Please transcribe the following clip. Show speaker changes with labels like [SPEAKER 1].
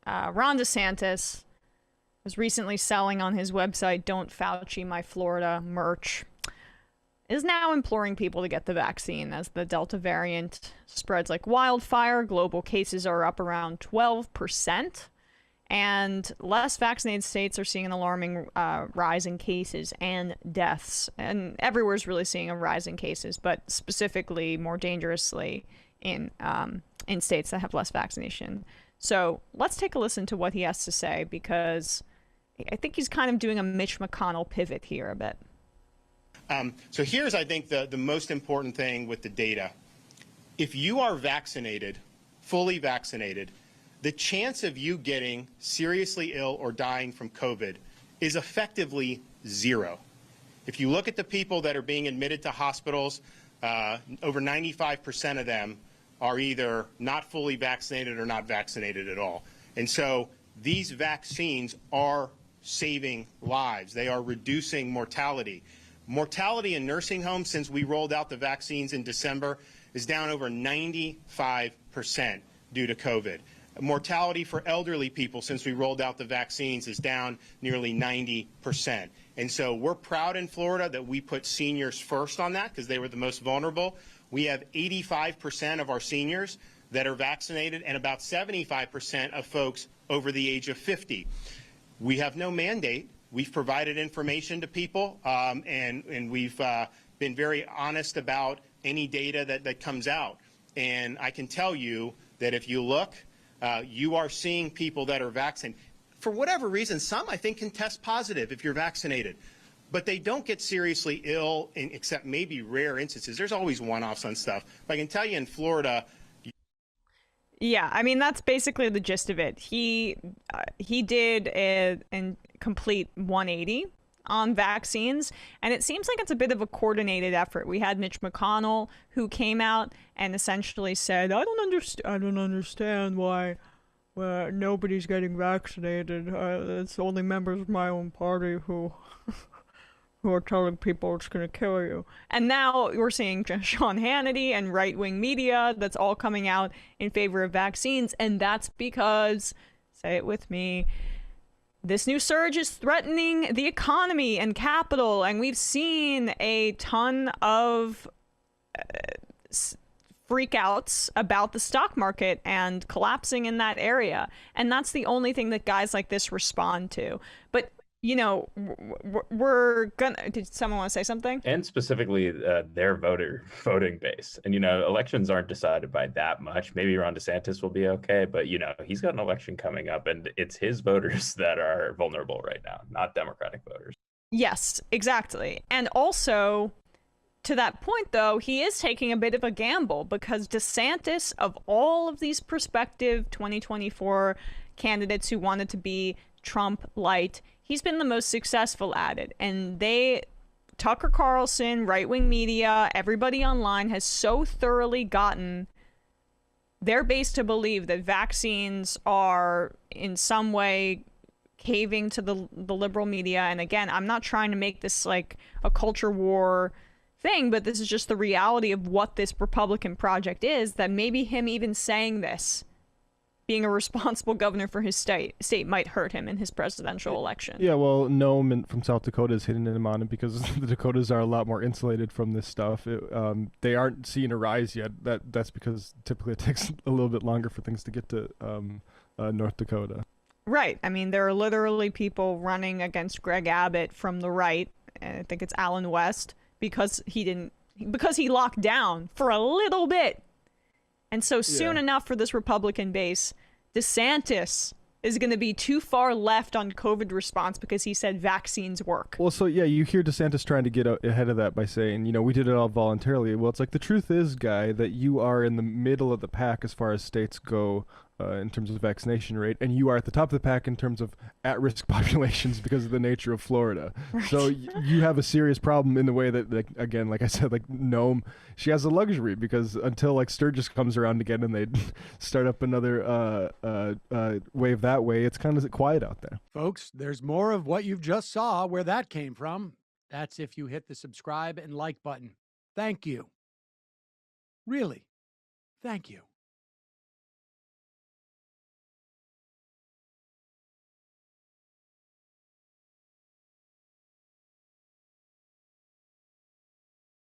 [SPEAKER 1] Ron DeSantis was recently selling on his website, Don't Fauci My Florida merch, is now imploring people to get the vaccine as the Delta variant spreads like wildfire. Global cases are up around 12%. And less vaccinated states are seeing an alarming rise in cases and deaths. And everywhere's really seeing a rise in cases, but specifically more dangerously in states that have less vaccination. So let's take a listen to what he has to say, because I think he's kind of doing a Mitch McConnell pivot here a bit.
[SPEAKER 2] So here's, I think, the most important thing with the data. If you are vaccinated, fully vaccinated, the chance of you getting seriously ill or dying from COVID is effectively zero. If you look at the people that are being admitted to hospitals, over 95% of them are either not fully vaccinated or not vaccinated at all. And so these vaccines are saving lives. They are reducing mortality. Mortality in nursing homes since we rolled out the vaccines in December is down over 95% due to COVID. Mortality for elderly people since we rolled out the vaccines is down nearly 90%. And so we're proud in Florida that we put seniors first on that because they were the most vulnerable. We have 85% of our seniors that are vaccinated and about 75% of folks over the age of 50. We have no mandate. We've provided information to people, and we've been very honest about any data that comes out. And I can tell you that if you look, you are seeing people that are vaccinated. For whatever reason, some I think can test positive if you're vaccinated, but they don't get seriously ill, except maybe rare instances. There's always one-offs on stuff. But I can tell you in Florida.
[SPEAKER 1] Yeah, I mean, that's basically the gist of it. He did a complete 180 on vaccines, and it seems like it's a bit of a coordinated effort. We had Mitch McConnell, who came out and essentially said, I don't understand why nobody's getting vaccinated. It's only members of my own party who are telling people it's going to kill you. And now we're seeing Sean Hannity and right-wing media that's all coming out in favor of vaccines, and that's because, say it with me, this new surge is threatening the economy and capital, and we've seen a ton of freakouts about the stock market and collapsing in that area. And that's the only thing that guys like this respond to. But, you know, we're gonna... Did someone want to say something?
[SPEAKER 3] And specifically their voting base. And, you know, elections aren't decided by that much. Maybe Ron DeSantis will be okay, but, you know, he's got an election coming up, and it's his voters that are vulnerable right now, not Democratic voters.
[SPEAKER 1] Yes, exactly. And also, to that point, though, he is taking a bit of a gamble, because DeSantis, of all of these prospective 2024 candidates who wanted to be Trump light, he's been the most successful at it. And Tucker Carlson, right-wing media, everybody online has so thoroughly gotten their base to believe that vaccines are in some way caving to the liberal media. And again, I'm not trying to make this like a culture war thing, but this is just the reality of what this Republican project is, that maybe him even saying this, being a responsible governor for his state might hurt him in his presidential election.
[SPEAKER 4] Yeah, well, Noam from South Dakota is hitting him on it because the Dakotas are a lot more insulated from this stuff. They aren't seeing a rise yet. That's because typically it takes a little bit longer for things to get to North Dakota.
[SPEAKER 1] Right. I mean, there are literally people running against Greg Abbott from the right, and I think it's Alan West, because he locked down for a little bit. And so soon enough for this Republican base, DeSantis is going to be too far left on COVID response because he said vaccines work.
[SPEAKER 4] Well, so yeah, you hear DeSantis trying to get ahead of that by saying, you know, we did it all voluntarily. Well, it's like, the truth is, guy, that you are in the middle of the pack as far as states go in terms of vaccination rate, and you are at the top of the pack in terms of at-risk populations because of the nature of Florida. Right. So you have a serious problem in the way that, like, again, like I said, like Noam, she has a luxury, because until like Sturgis comes around again and they start up another wave that way, it's kind of quiet out there.
[SPEAKER 5] Folks, there's more of what you've just saw where that came from. That's if you hit the subscribe and like button. Thank you. Really, thank you.